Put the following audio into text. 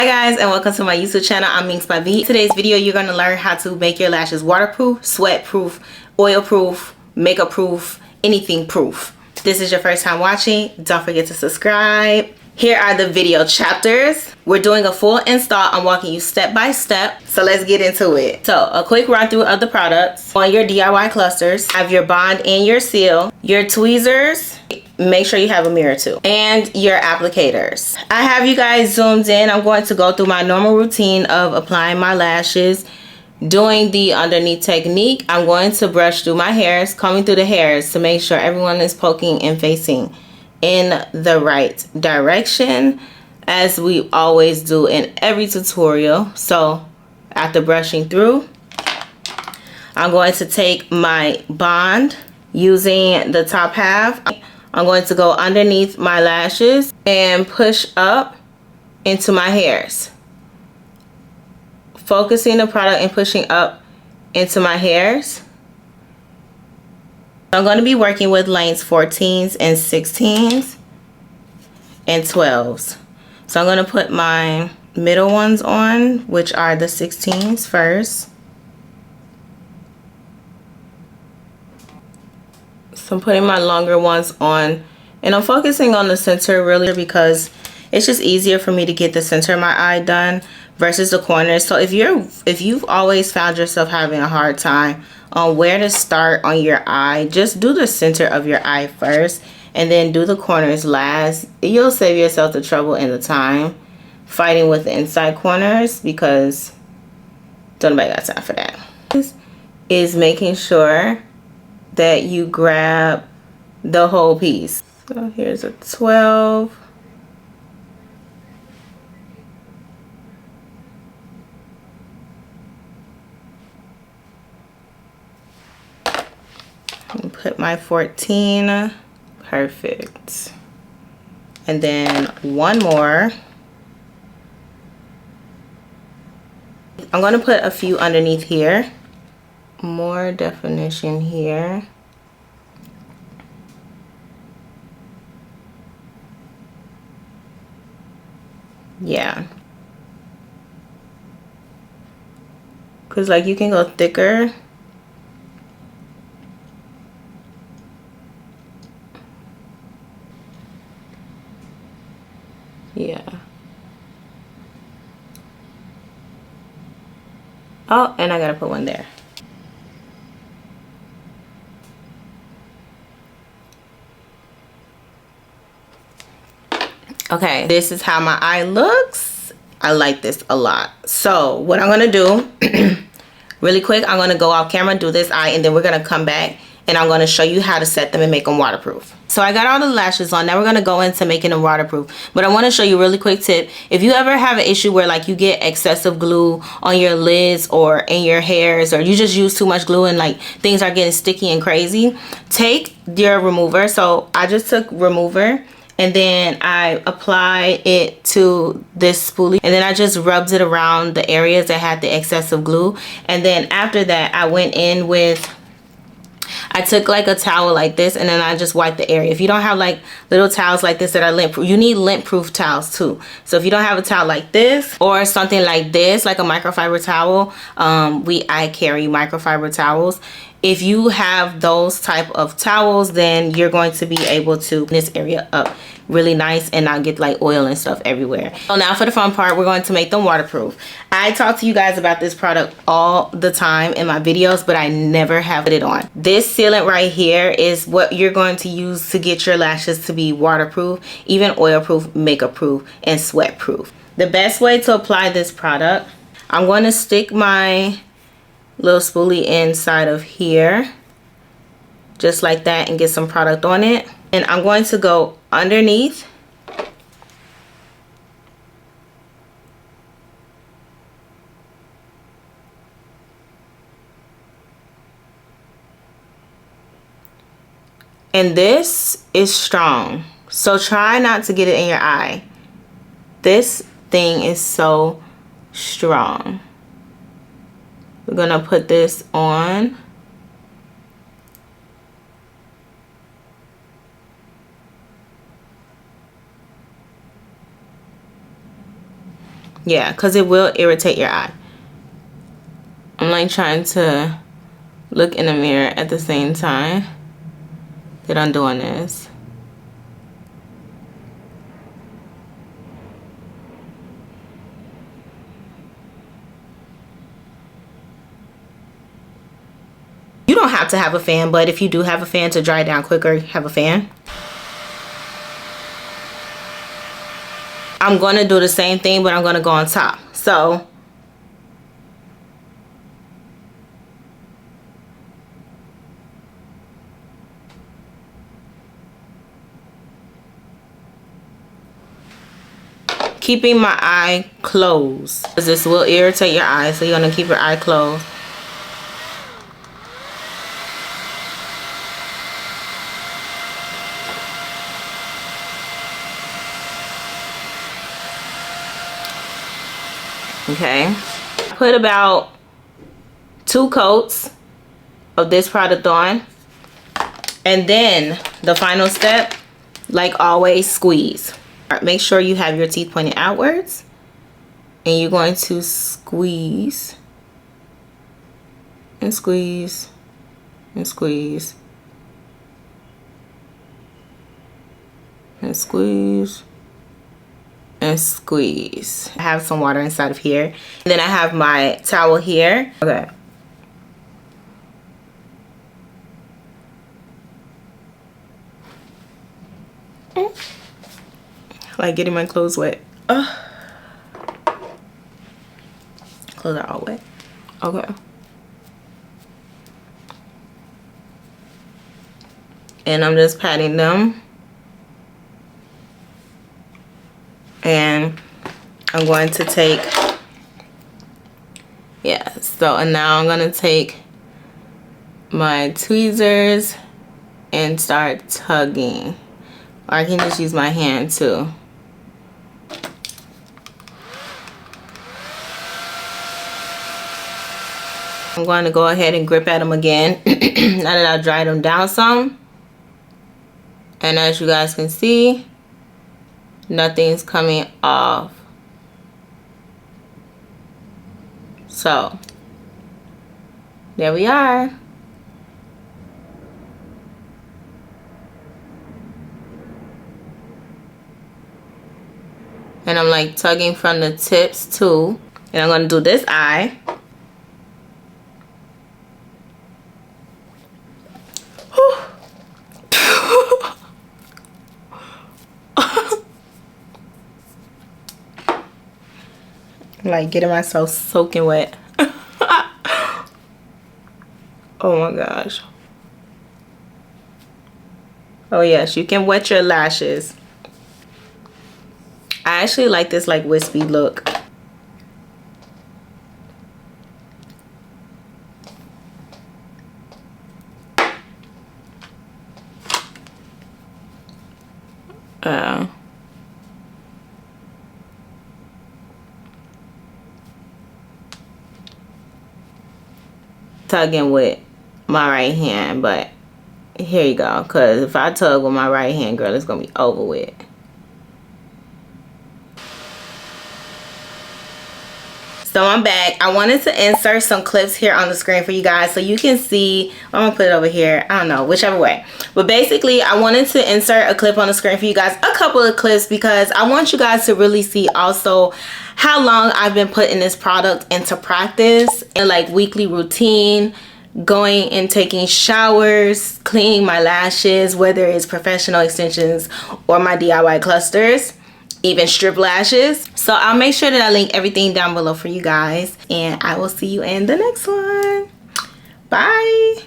Hi guys, and welcome to my YouTube channel. I'm Minksbyv. Today's video, you're going to learn how to make your lashes waterproof, sweat proof, oil proof, makeup proof, anything proof. If this is your first time watching, don't forget to subscribe. Here are the video chapters. We're doing a full install. I'm walking you step by step. So let's get into it. So a quick run through of the products. On your DIY clusters, have your bond and your seal, your tweezers. Make sure you have a mirror too, and your applicators. I have you guys zoomed in. I'm going to go through my normal routine of applying my lashes, doing the underneath technique. I'm going to brush through my hairs, combing through the hairs to make sure everyone is poking and facing in the right direction, as we always do in every tutorial. So after brushing through, I'm going to take my bond using the top half. I'm going to go underneath my lashes and push up into my hairs, focusing the product and pushing up into my hairs. I'm going to be working with lengths 14s and 16s and 12s. So I'm going to put my middle ones on, which are the 16s first. So I'm putting my longer ones on, and I'm focusing on the center really because it's just easier for me to get the center of my eye done versus the corners. So if you've always found yourself having a hard time on where to start on your eye, just do the center of your eye first and then do the corners last. You'll save yourself the trouble and the time fighting with the inside corners, because don't nobody got time for that. This is making sure that you grab the whole piece. So here's a 12. And put my 14. Perfect. And then one more. I'm going to put a few underneath here. More definition here. Yeah, because like you can go thicker. Yeah. Oh, and I gotta put one there. Okay, this is how my eye looks. I like this a lot. So what I'm gonna do really quick, I'm gonna go off camera, do this eye, and then we're gonna come back and I'm gonna show you how to set them and make them waterproof. So I got all the lashes on. Now we're gonna go into making them waterproof. But I wanna show you a really quick tip. If you ever have an issue where like you get excessive glue on your lids or in your hairs, or you just use too much glue and like things are getting sticky and crazy, take your remover. So I just took remover, and then I applied it to this spoolie, and then I just rubbed it around the areas that had the excessive glue. And then after that, I went in with, I took like a towel like this, and then I just wiped the area. If you don't have like little towels like this that are lint proof, you need lint proof towels too. So if you don't have a towel like this or something like this, like a microfiber towel, I carry microfiber towels. If you have those type of towels, then you're going to be able to clean this area up really nice and not get like oil and stuff everywhere. So now for the fun part, we're going to make them waterproof. I talk to you guys about this product all the time in my videos, but I never have put it on. This sealant right here is what you're going to use to get your lashes to be waterproof, even oil proof, makeup proof, and sweat proof. The best way to apply this product, I'm going to stick my little spoolie inside of here just like that and get some product on it, and I'm going to go underneath and this is strong, so try not to get it in your eye. This thing is so strong. We're gonna put this on. Yeah, because it will irritate your eye. I'm like trying to look in the mirror at the same time that I'm doing this. You don't have to have a fan, but if you do have a fan to dry down quicker, have a fan. I'm going to do the same thing, but I'm going to go on top. So keeping my eye closed, because this will irritate your eye, so you're going to keep your eye closed. Okay, put about 2 coats of this product on, and then the final step, like always, squeeze. Make sure you have your teeth pointed outwards, and you're going to squeeze and squeeze and squeeze and squeeze and squeeze. I have some water inside of here, and then I have my towel here. Okay. Like getting my clothes wet. Clothes are all wet. Okay. And I'm just patting them. And I'm going to take, yeah, so now I'm going to take my tweezers and start tugging. Or I can just use my hand too. I'm going to go ahead and grip at them again now that I've dried them down some. And as you guys can see, nothing's coming off. So there we are. And I'm like tugging from the tips too. And I'm going to do this eye. Like getting myself soaking wet. Oh my gosh. Oh yes, you can wet your lashes. I actually like this like wispy look. Tugging with my right hand, but here you go, because if I tug with my right hand, girl, it's gonna be over with. So I'm back. I wanted to insert some clips here on the screen for you guys so you can see. I'm gonna put it over here, I don't know, whichever way. But basically I wanted to insert a clip on the screen for you guys, a couple of clips, because I want you guys to really see also how long I've been putting this product into practice and like weekly routine, going and taking showers, cleaning my lashes, whether it's professional extensions or my DIY clusters, even strip lashes. So I'll make sure that I link everything down below for you guys, and I will see you in the next one. Bye.